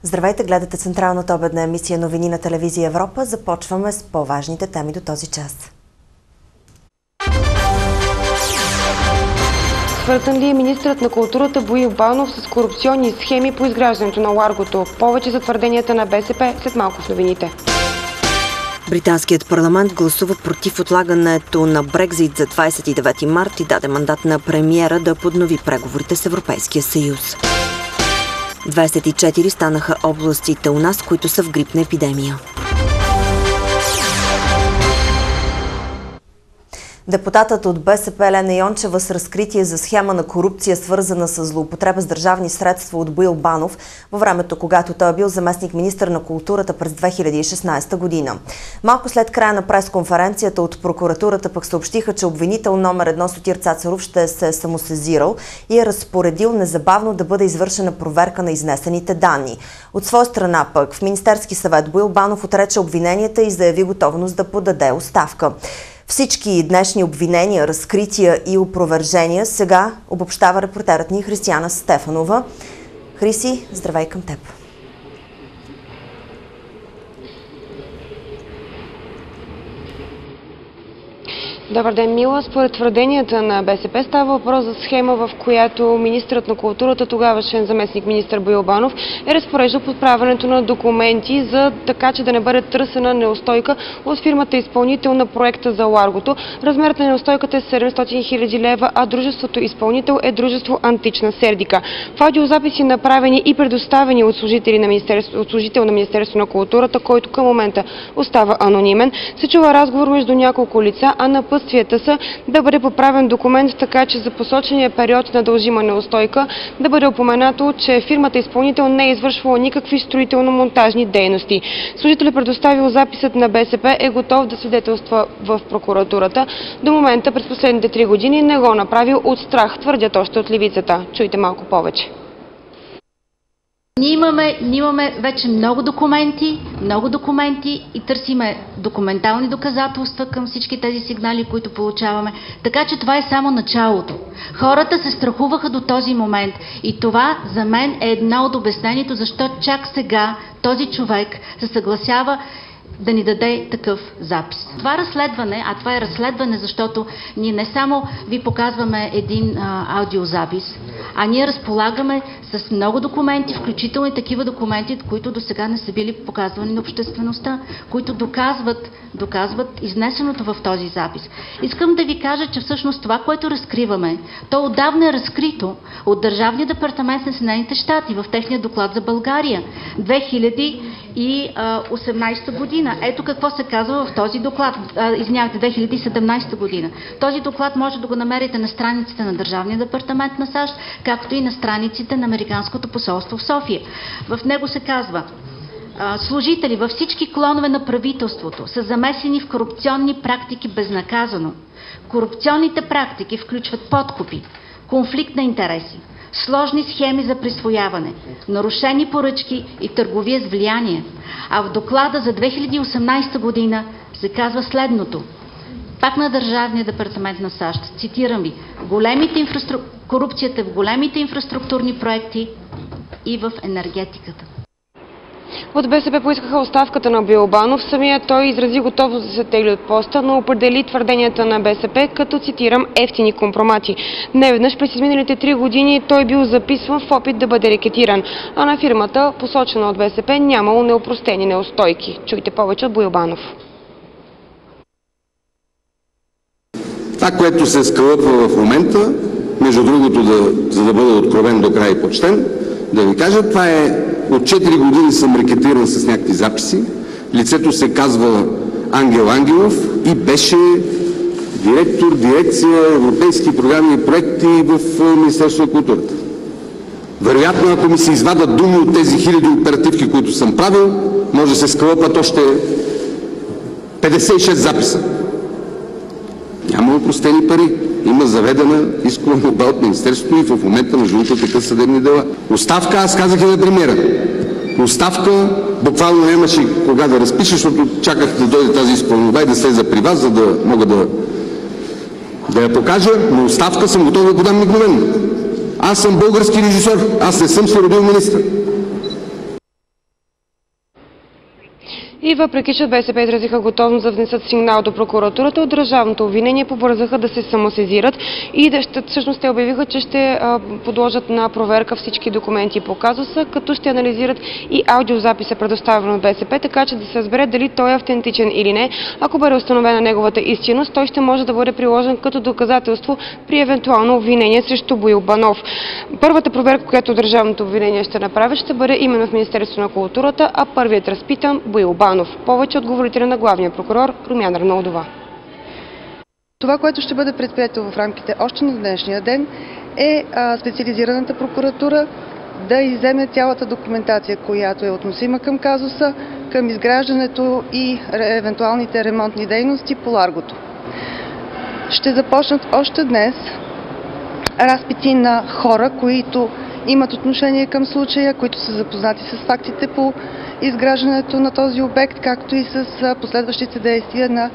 Здравейте, гледате централната обедна емисия новини на телевизия Европа. Започваме с по-важните теми до този час. Свързан ли е министърът на културата Боил Банов с корупционни схеми по изграждането на Ларгото? Повече за твърденията на БСП след малко в новините. Британският парламент гласува против отлагането на Брекзит за 29 март и даде мандат на премиера да поднови преговорите с Европейския съюз. 24 станаха областите у нас, които са в грипна епидемия. Депутатът от БСП Елена Йончева с разкритие за схема на корупция, свързана с злоупотреба с държавни средства от Боил Банов във времето, когато той е бил заместник-министър на културата през 2016 година. Малко след края на пресконференцията от прокуратурата пък съобщиха, че обвинител номер 1 Сотир Цацаров ще се е самосезирал и е разпоредил незабавно да бъде извършена проверка на изнесените данни. От своя страна пък в Министерски съвет Боил Банов отрече обвиненията и заяви готовност да подаде оставка. Всички днешни обвинения, разкрития и опровержения сега обобщава репортерът ни Християна Стефанова. Хриси, здравей към теб! Добър ден, Мила. Според твърденията на БСП става въпрос за схема, в която министърът на културата, тогавашен заместник-министър Боил Банов, е разпореждал подправянето на документи, за така че да не бъде търсена неустойка от фирмата изпълнител на проекта за Ларгото. Размерът на неустойката е 700 хиляди лева, а дружеството изпълнител е дружество Антична Сердика. В аудиозаписи, направени и предоставени от служител на Министерство на културата, който към момента остава анонимен, се чува разговор между няколко лица, а на напътствията са да бъде поправен документ, така че за посочения период на дължима неустойка да бъде упоменато, че фирмата изпълнител не е извършвала никакви строително-монтажни дейности. Служителят, предоставил записът на БСП, е готов да свидетелства в прокуратурата. До момента през последните 3 години не го направил от страх, твърдят още от левицата. Чуйте малко повече. Ние имаме вече много документи и търсиме документални доказателства към всички тези сигнали, които получаваме. Така че това е само началото. Хората се страхуваха до този момент и това за мен е едно от обяснението, защо чак сега този човек се съгласява да ни даде такъв запис. Това разследване, а това е разследване, защото ние не само ви показваме един аудиозапис, а ние разполагаме с много документи, включително и такива документи, които до сега не са били показвани на обществеността, които доказват изнесеното в този запис. Искам да ви кажа, че всъщност това, което разкриваме, то отдавна е разкрито от Държавния департамент на Съединените щати в техния доклад за България 2018 година. Ето какво се казва в този доклад, 2017 година. Този доклад може да го намерите на страниците на Държавния департамент на САЩ, както и на страниците на Американското посолство в София. В него се казва: служители във всички клонове на правителството са замесени в корупционни практики безнаказано. Корупционните практики включват подкупи, конфликт на интереси, сложни схеми за присвояване, нарушени поръчки и търговия с влияние. А в доклада за 2018 година се казва следното. Пак на Държавния департамент на САЩ, цитирам ви: корупцията в големите инфраструктурни проекти и в енергетиката. От БСП поискаха оставката на Боил Банов. Самия той изрази готовност да се тегли от поста, но определи твърденията на БСП като, цитирам, ефтини компромати. Неведнъж през изминалите 3 години той бил записван в опит да бъде рекетиран, а на фирмата, посочена от БСП, нямало неопростени неустойки. Чуйте повече от Боил Банов. Това, което се скълъпва в момента, между другото, за да бъда откровен до край и почтен, да ви кажа, това е: от 4 години съм рекетиран с някакви записи. Лицето се казва Ангел Ангелов и беше директор дирекция Европейски програми и проекти в Министерство на културата. Вероятно, ако ми се извадат думи от тези хиляди оперативки, които съм правил, може да се скълъпат още 56 записа. Няма опростени пари. Има заведена искова молба от Министерството и в момента между другото такива съдебни дела. Оставка, аз казах и на премиера. Оставка буквално нямаше кога да разпиша, защото чаках да дойде тази искова молба и да слеза при вас, за да мога да я покажа, но оставка съм готов да подам мигновено. Аз съм български режисьор, аз не съм се родил министър. И въпреки, че БСП изразиха готовност да внесат сигнал до прокуратурата, от държавното обвинение побързаха да се самосезират и всъщност те обявиха, че ще подложат на проверка всички документи по казуса, като ще анализират и аудиозаписа, предоставен от БСП, така че да се разбере дали той е автентичен или не. Ако бъде установена неговата истинност, той ще може да бъде приложен като доказателство при евентуално обвинение срещу Боил Банов. Първата проверка, която държавното обвинение ще направи, ще бъде именно в Министерството на културата, а първият разпитан Боил Банов. Повече от говорителя на главния прокурор Румяна Арнаудова. Това, което ще бъде предприето в рамките още на днешния ден, е специализираната прокуратура да изземе цялата документация, която е относима към казуса, към изграждането и евентуалните ремонтни дейности по Ларгото. Ще започнат още днес разпити на хора, които имат отношение към случая, които са запознати с фактите по изграждането на този обект, както и с последващите действия на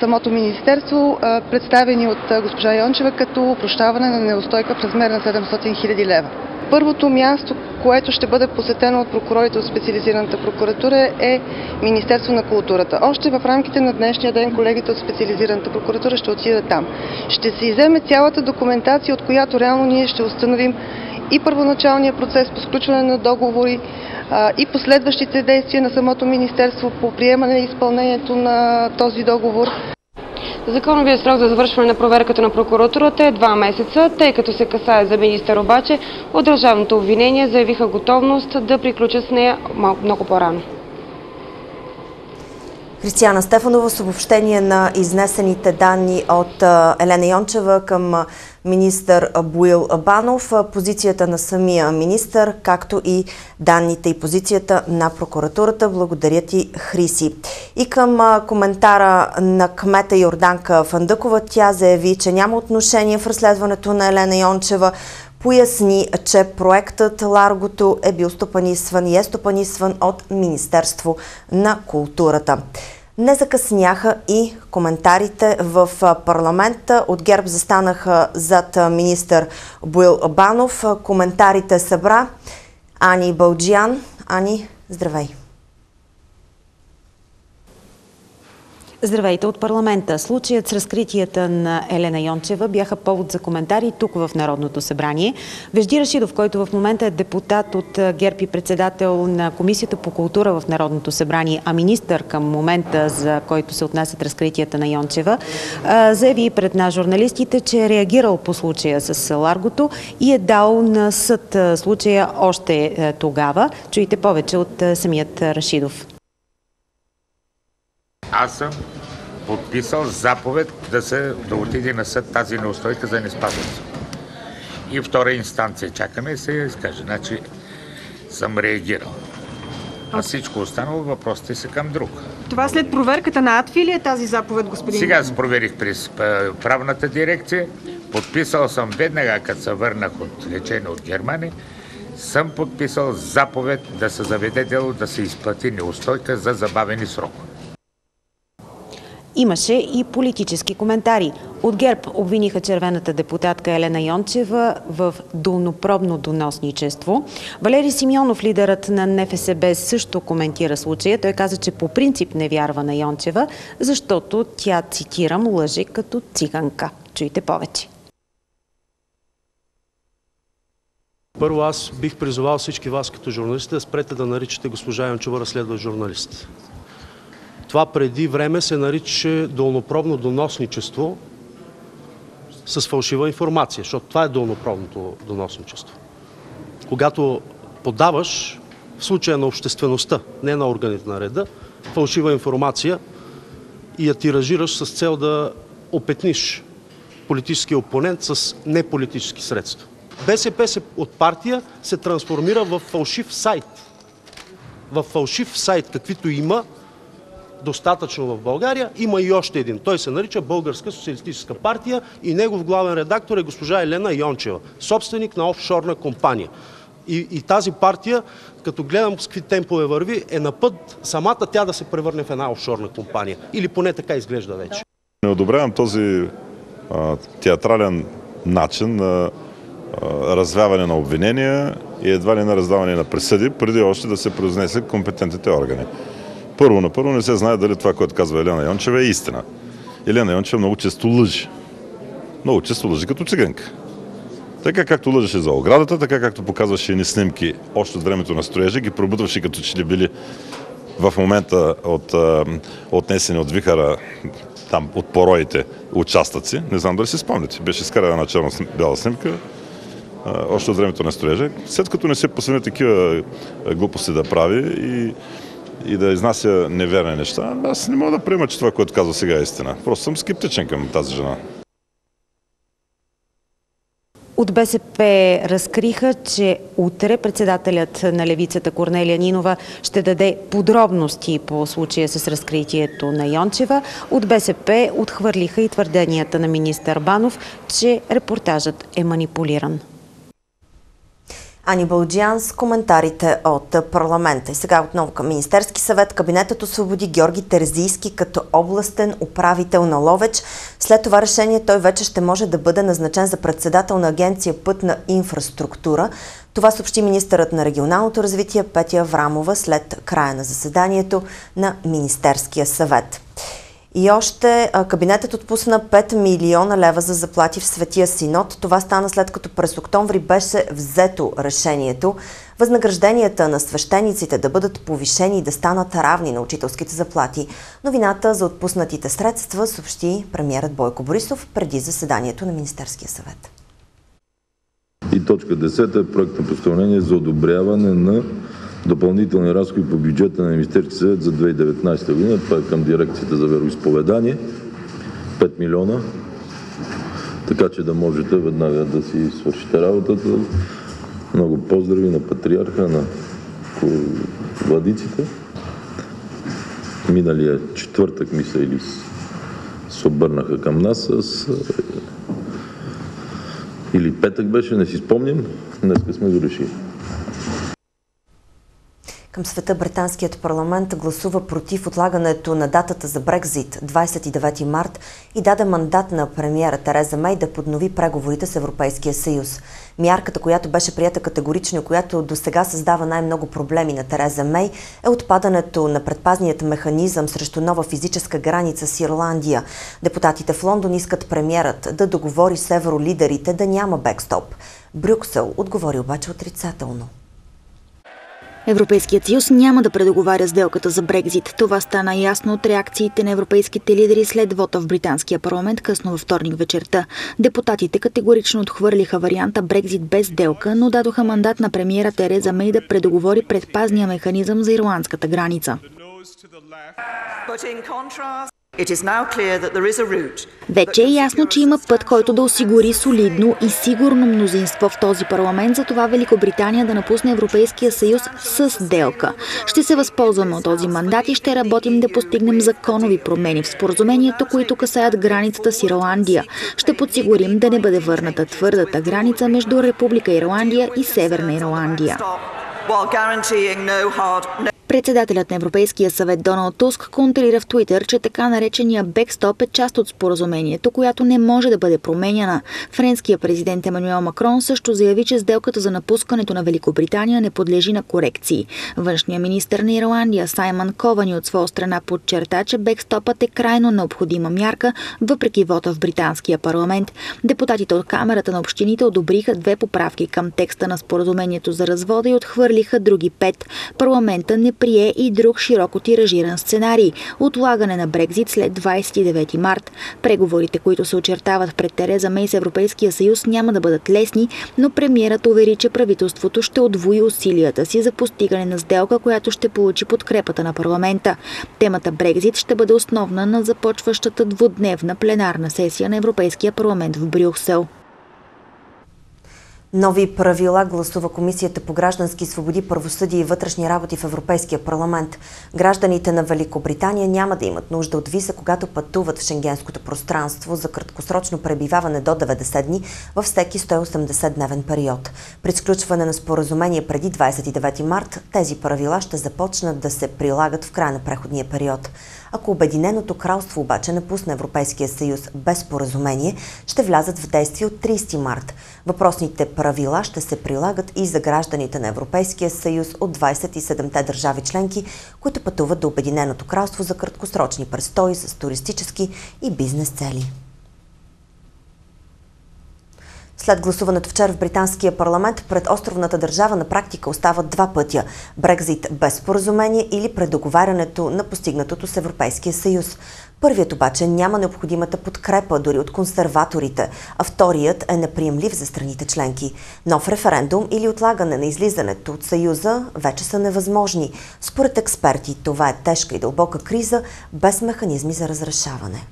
самото министерство, представени от госпожа Йончева като опрощаване на неустойка в размер на 700 хиляди лева. Първото място, което ще бъде посетено от прокурорите от специализираната прокуратура, е Министерство на културата. Още в рамките на днешния ден колегите от специализираната прокуратура ще отидат там. Ще се изземе цялата документация, от която реално ние ще установим и първоначалния процес по сключване на договори, и последващите действия на самото министерство по приемане и изпълнението на този договор. Законовият срок за завършване на проверката на прокуратурата е 2 месеца, тъй като се касае за министър, обаче от държавното обвинение заявиха готовност да приключат с нея много по-рано. Християна Стефанова с обобщение на изнесените данни от Елена Йончева към министър Боил Банов, позицията на самия министър, както и данните и позицията на прокуратурата. Благодаря ти, Хриси. И към коментара на кмета Йорданка Фандъкова, тя заяви, че няма отношение в разследването на Елена Йончева. Поясни, че проектът Ларгото е бил стопанисван и е стопанисван от Министерство на културата. Не закъсняха и коментарите в парламента. От ГЕРБ застанаха зад министър Боил Банов. Коментарите събра Ани Балджиян. Ани, здравей! Здравейте от парламента. Случаят с разкритията на Елена Йончева бяха повод за коментари тук в Народното събрание. Вежди Рашидов, който в момента е депутат от ГЕРБ и председател на Комисията по култура в Народното събрание, а министър към момента, за който се отнасят разкритията на Йончева, заяви пред нас журналистите, че е реагирал по случая с Ларгото и е дал на съд случая още тогава. Чуйте повече от самият Рашидов. Аз съм подписал заповед да отиде на съд тази неустойка за неспазване. И втора инстанция чакаме и се изкаже. Значи съм реагирал. А всичко останало въпросите са към друг. Това след проверката на АДФИ ли е тази заповед, господин? Сега аз проверих през правната дирекция. Подписал съм веднага, като се върнах от лечение от Германия, съм подписал заповед да се заведе дело, да се изплати неустойка за забавени срокове. Имаше и политически коментари. От ГЕРБ обвиниха червената депутатка Елена Йончева в долнопробно доносничество. Валери Симеонов, лидерът на НФСБ, също коментира случая. Той каза, че по принцип не вярва на Йончева, защото тя, цитирам, лъже като циганка. Чуйте повече. Първо, аз бих призовал всички вас като журналисти да спрете да наричате госпожа Йончева разследващ журналист. Това преди време се наричаше долнопробно доносничество с фалшива информация, защото това е долнопробното доносничество. Когато подаваш, в случая на обществеността, не на органите на реда, фалшива информация и я тиражираш с цел да опетниш политически опонент с неполитически средства. БСП от партия се трансформира в фалшив сайт. В фалшив сайт, каквито има достатъчно в България, има и още един. Той се нарича Българска социалистическа партия и негов главен редактор е госпожа Елена Йончева, собственик на офшорна компания. И тази партия, като гледам с какви темпове върви, е на път самата тя да се превърне в една офшорна компания. Или поне така изглежда вече. Не одобрявам този театрален начин на развяване на обвинения и едва ли на раздаване на присъди, преди още да се произнесе компетентните органи. Първо не се знае дали това, което казва Елена Йончева, е истина. Елена Йончева много често лъжи. Много често лъжи като циганка. Така както лъжеше за оградата, така както показваше едни снимки още от времето на строежа, ги пробутваше като че ли били в момента отнесени от вихара там от пороите участъци. Не знам дали си спомняте. Беше изкарана една черно-бяла снимка още от времето на строежа. След като не се посвени такива глупости да прави и да изнася неверни неща, аз не мога да приема, че това, което казва сега е истина. Просто съм скептичен към тази жена. От БСП разкриха, че утре председателят на левицата Корнелия Нинова ще даде подробности по случая с разкритието на Йончева. От БСП отхвърлиха и твърденията на министър Банов, че репортажът е манипулиран. Ани Балджиан с коментарите от парламента. И сега отново към Министерски съвет. Кабинетът освободи Георги Терзийски като областен управител на Ловеч. След това решение той вече ще може да бъде назначен за председател на Агенция Пътна инфраструктура. Това съобщи министърът на регионалното развитие Петя Аврамова след края на заседанието на Министерския съвет. И още кабинетът отпусна 5 милиона лева за заплати в Светия Синод. Това стана след като през октомври беше взето решението възнагражденията на свещениците да бъдат повишени и да станат равни на учителските заплати. Новината за отпуснатите средства съобщи премиерът Бойко Борисов преди заседанието на Министерския съвет. И точка 10 е проект на постановление за одобряване на допълнителни разходи по бюджета на Министерския съвет за 2019 година. Това е към дирекцията за вероизповедание. 5 милиона. Така че да можете веднага да си свършите работата. Много поздрави на патриарха, на владиците. Миналия четвъртък, мисля, или се обърнаха към нас или петък беше, не си спомням. Днеска сме го решили. Към света британският парламент гласува против отлагането на датата за Брекзит 29 март и даде мандат на премиера Тереза Мей да поднови преговорите с Европейския съюз. Мярката, която беше приета категорично и която досега създава най-много проблеми на Тереза Мей, е отпадането на предпазният механизъм срещу нова физическа граница с Ирландия. Депутатите в Лондон искат премиерът да договори с евролидерите да няма бекстоп. Брюксел отговори обаче отрицателно. Европейският съюз няма да предоговаря сделката за Брекзит. Това стана ясно от реакциите на европейските лидери след вота в британския парламент късно във вторник вечерта. Депутатите категорично отхвърлиха варианта Брекзит без сделка, но дадоха мандат на премиера Тереза Мей да предоговори предпазния механизъм за ирландската граница. Вече е ясно, че има път, който да осигури солидно и сигурно мнозинство в този парламент, за това Великобритания да напусне Европейския съюз с сделка. Ще се възползваме от този мандат и ще работим да постигнем законови промени в споразумението, които касаят границата с Ирландия. Ще подсигурим да не бъде върната твърдата граница между Република Ирландия и Северна Ирландия. Председателят на Европейския съвет Доналд Туск контрира в Твитър, че така наречения бекстоп е част от споразумението, която не може да бъде променяна. Френският президент Емануел Макрон също заяви, че сделката за напускането на Великобритания не подлежи на корекции. Външният министър на Ирландия Саймън Ковани от своя страна подчерта, че бекстопът е крайно необходима мярка, въпреки вота в британския парламент. Депутатите от Камерата на общините одобриха 2 поправки към текста на споразумението за развода и отхвърлиха други 5. Парламента не прие и друг широко тиражиран сценарий – отлагане на Брекзит след 29 март. Преговорите, които се очертават пред Тереза Мей с Европейския съюз, няма да бъдат лесни, но премиерът увери, че правителството ще удвои усилията си за постигане на сделка, която ще получи подкрепата на парламента. Темата Брекзит ще бъде основна на започващата двудневна пленарна сесия на Европейския парламент в Брюксел. Нови правила гласува Комисията по граждански свободи, правосъдие и вътрешни работи в Европейския парламент. Гражданите на Великобритания няма да имат нужда от виза, когато пътуват в шенгенското пространство за краткосрочно пребиваване до 90 дни във всеки 180-дневен период. При сключване на споразумение преди 29 март тези правила ще започнат да се прилагат в края на преходния период. Ако Обединеното кралство обаче напусне Европейския съюз без споразумение, ще влязат в действие от 30 март. Въпросните правила ще се прилагат и за гражданите на Европейския съюз от 27-те държави членки, които пътуват до Обединеното кралство за краткосрочни престои с туристически и бизнес цели. След гласуването вчера в британския парламент, пред островната държава на практика остават два пътя – Брекзит без споразумение или предоговарянето на постигнатото с Европейския съюз. Първият обаче няма необходимата подкрепа дори от консерваторите, а вторият е неприемлив за страните членки. Нов референдум или отлагане на излизането от съюза вече са невъзможни. Според експерти, това е тежка и дълбока криза без механизми за разрешаване.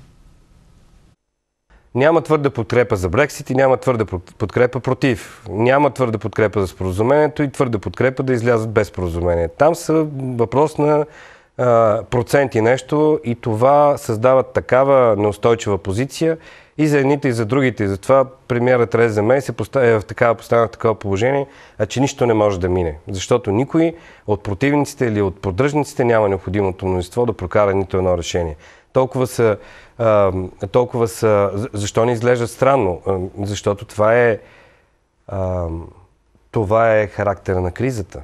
Няма твърда подкрепа за Брексит и няма твърда подкрепа против. Няма твърда подкрепа за споразумението и твърда подкрепа да излязат без споразумение. Там са въпрос на проценти нещо и това създава такава неустойчива позиция и за едните и за другите. И затова премиерът Тереза Мей се поставя в такова положение, че нищо не може да мине. Защото никой от противниците или от поддръжниците няма необходимото мнозинство да прокара нито едно решение. Толкова са... Защо не изглежда странно? Защото това е характера на кризата.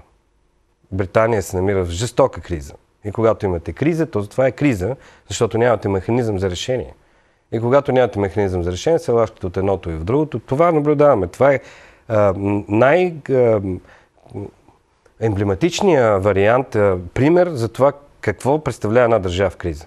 Британия се намира в жестока криза. И когато имате криза, то това е криза, защото нямате механизъм за решение. И когато нямате механизъм за решение, се лашкате от едното и в другото. Това наблюдаваме. Това е най-емблематичният вариант, пример за това какво представлява една държава в криза.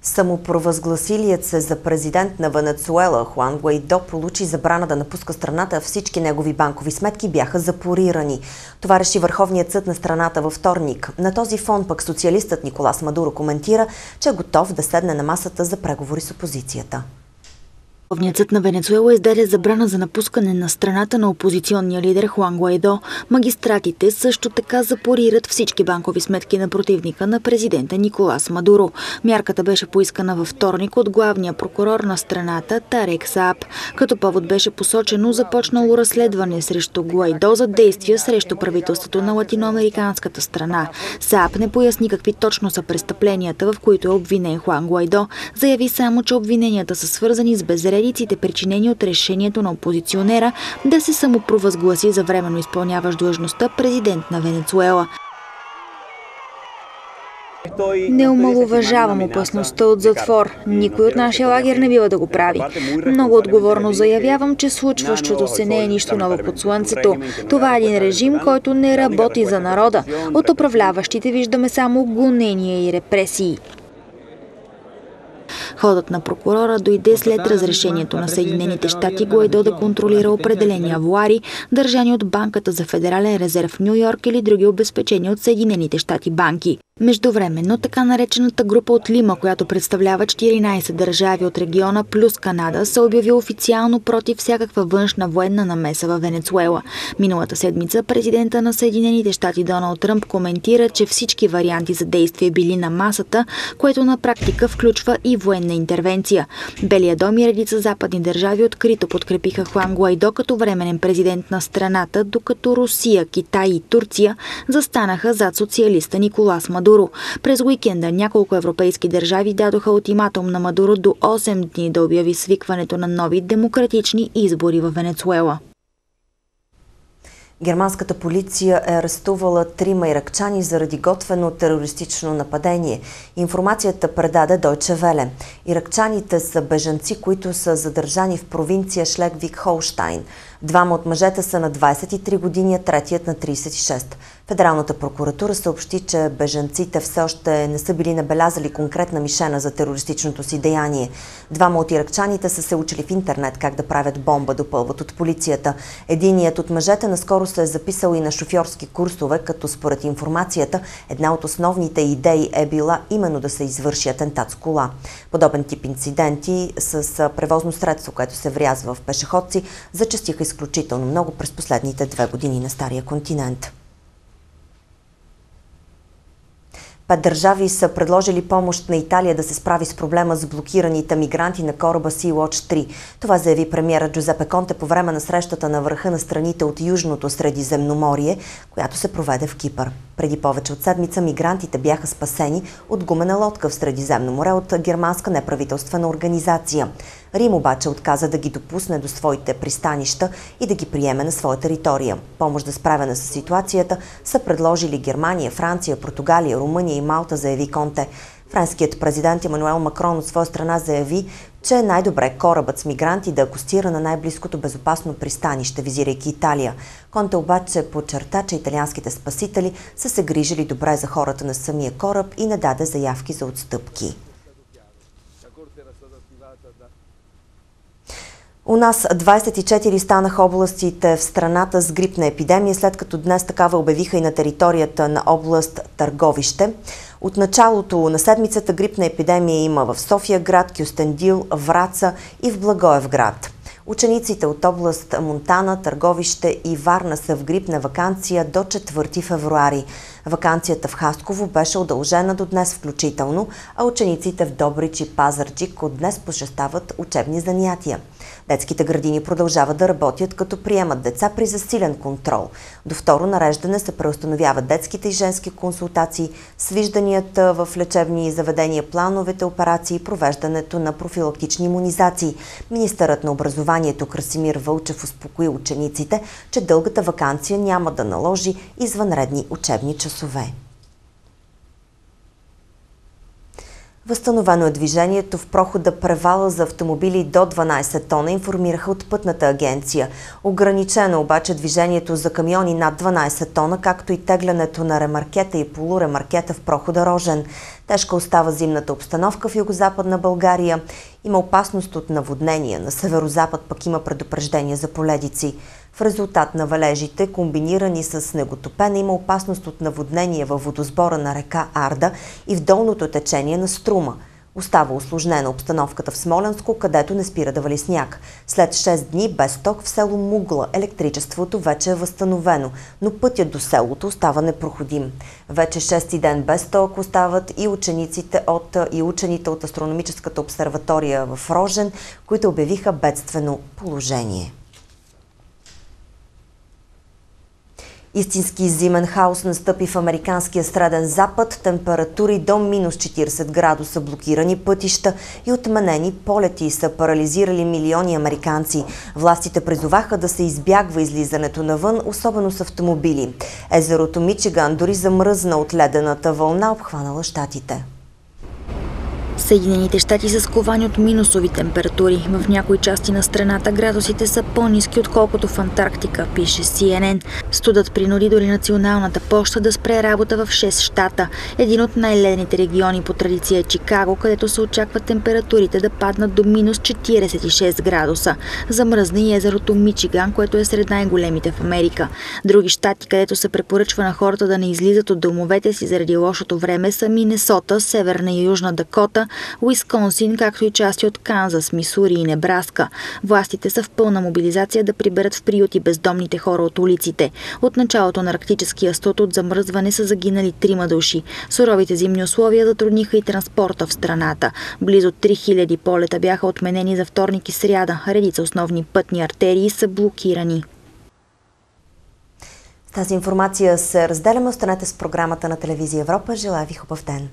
Самопровъзгласилият се за президент на Венецуела Хуан Гуайдо получи забрана да напуска страната, а всички негови банкови сметки бяха запорирани. Това реши Върховният съд на страната във вторник. На този фон пък социалистът Николас Мадуро коментира, че е готов да седне на масата за преговори с опозицията. Върховният съд на Венецуела издаде забрана за напускане на страната на опозиционния лидер Хуан Гуайдо. Магистратите също така запорират всички банкови сметки на противника на президента Николас Мадуро. Мярката беше поискана във вторник от главния прокурор на страната Тарек Саап. Като повод беше посочено започнало разследване срещу Гуайдо за действия срещу правителството на латиноамериканската страна. Саап не поясни какви точно са престъпленията, в които е обвинен Хуан Гуайдо. Заяви само, че обвиненията са свързани с безредиците, причинени от решението на опозиционера да се самопровъзгласи за временно изпълняващ длъжността президент на Венецуела. Не омаловажавам опасността от затвор. Никой от нашия лагер не бива да го прави. Много отговорно заявявам, че случващото се не е нищо ново под слънцето. Това е един режим, който не работи за народа. От управляващите виждаме само гонения и репресии. Ходът на прокурора дойде след разрешението на Съединените щати Гуайдо да контролира определени авуари, държани от Банката за федерален резерв в Ню Йорк или други обезпечени от Съединените щати банки. Междувременно, така наречената група от Лима, която представлява 14 държави от региона плюс Канада, се обяви официално против всякаква външна военна намеса във Венецуела. Миналата седмица президента на Съединените щати Доналд Тръмп коментира, че всички варианти за действие били на масата, което на практика включва и военна интервенция. Белия дом и редица западни държави открито подкрепиха Хуан Гуайдо като временен президент на страната, докато Русия, Китай и Турция застанаха зад социалиста Николас Мадуро. През уикенда няколко европейски държави дадоха ултиматум на Мадуро до 8 дни да обяви свикването на нови демократични избори в Венецуела. Германската полиция е арестувала 3 иракчани заради готвено терористично нападение. Информацията предаде Deutsche Welle. Иракчаните са бежанци, които са задържани в провинция Шлезвиг-Холщайн. Двама от мъжете са на 23 години, а третият на 36. Федералната прокуратура съобщи, че бежанците все още не са били набелязали конкретна мишена за терористичното си деяние. Двама от иракчаните са се учили в интернет как да правят бомба, допълват от полицията. Единият от мъжете наскоро се е записал и на шофьорски курсове, като според информацията една от основните идеи е била именно да се извърши атентат с кола. Подобен тип инциденти с превозно средство, което се врязва в пешеходци, зачестиха изключително много през последните 2 години на Стария континент. 5 държави са предложили помощ на Италия да се справи с проблема с блокираните мигранти на кораба Sea-Watch 3. Това заяви премиерът Джузепе Конте по време на срещата на върха на страните от Южното Средиземноморие, която се проведе в Кипър. Преди повече от седмица мигрантите бяха спасени от гумена лодка в Средиземно море от германска неправителствена организация. Рим обаче отказа да ги допусне до своите пристанища и да ги приеме на своя територия. Помощ за справяне с ситуацията са предложили Германия, Франция, Португалия, Румъния и Малта, заяви Конте. Френският президент Емануел Макрон от своя страна заяви, че е най-добре корабът с мигранти да акостира на най-близкото безопасно пристанище, визирайки Италия. Конте обаче подчерта, че италианските спасители са се грижили добре за хората на самия кораб и не даде заявки за отстъпки. У нас 24 станаха областите в страната с грипна епидемия, след като днес такава обявиха и на територията на област Търговище. От началото на седмицата грипна епидемия има в София град, Кюстендил, Враца и в Благоевград. Учениците от област Монтана, Търговище и Варна са в грипна ваканция до 4 февруари. Ваканцията в Хасково беше удължена до днес включително, а учениците в Добрич и Пазарджик от днес посещават учебни занятия. Детските градини продължават да работят, като приемат деца при засилен контрол. До второ нареждане се преустановяват детските и женски консултации, свижданията в лечебни заведения, плановете операции и провеждането на профилактични имунизации. Министърът на образованието Красимир Вълчев успокои учениците, че дългата ваканция няма да наложи извънредни учебни часове. Възстановено е движението в прохода Превала за автомобили до 12 тона, информираха от Пътната агенция. Ограничено обаче движението за камиони над 12 тона, както и теглянето на ремаркета и полуремаркета в прохода Рожен. Тежка остава зимната обстановка в югозападна България. Има опасност от наводнения. На северозапад пък има предупреждение за поледици. В резултат на валежите, комбинирани с снеготопене, има опасност от наводнение във водосбора на река Арда и в долното течение на Струма. Остава усложнена обстановката в Смолянско, където не спира да вали сняг. След 6 дни без ток в село Мугла електричеството вече е възстановено, но пътят до селото остава непроходим. Вече 6-ти ден без ток остават и учените от Астрономическата обсерватория в Рожен, които обявиха бедствено положение. Истински зимен хаос настъпи в американския Среден Запад. Температури до минус 40 градуса, блокирани пътища и отменени полети са парализирали милиони американци. Властите призоваха да се избягва излизането навън, особено с автомобили. Езерото Мичиган дори замръзна от ледената вълна, обхванала щатите. Съединените щати са сковани от минусови температури. В някои части на страната градусите са по-ниски, отколкото в Антарктика, пише CNN. Студът принуди дори Националната поща да спре работа в 6 щата. Един от най-ледените региони по традиция е Чикаго, където се очаква температурите да паднат до минус 46 градуса. Замръзна и езерото Мичиган, което е сред най-големите в Америка. Други щати, където се препоръчва на хората да не излизат от домовете си заради лошото време, са Минесота, Северна и Южна Дакота, Уисконсин, както и части от Канзас, Мисури и Небраска. Властите са в пълна мобилизация да приберат в приюти бездомните хора от улиците. От началото на арктическия студ от замръзване са загинали 3 души. Суровите зимни условия затрудниха и транспорта в страната. Близо 3000 полета бяха отменени за вторник и сряда. Редица основни пътни артерии са блокирани. Тази информация се разделяме. Останете с програмата на телевизия Европа. Желая ви хубав ден!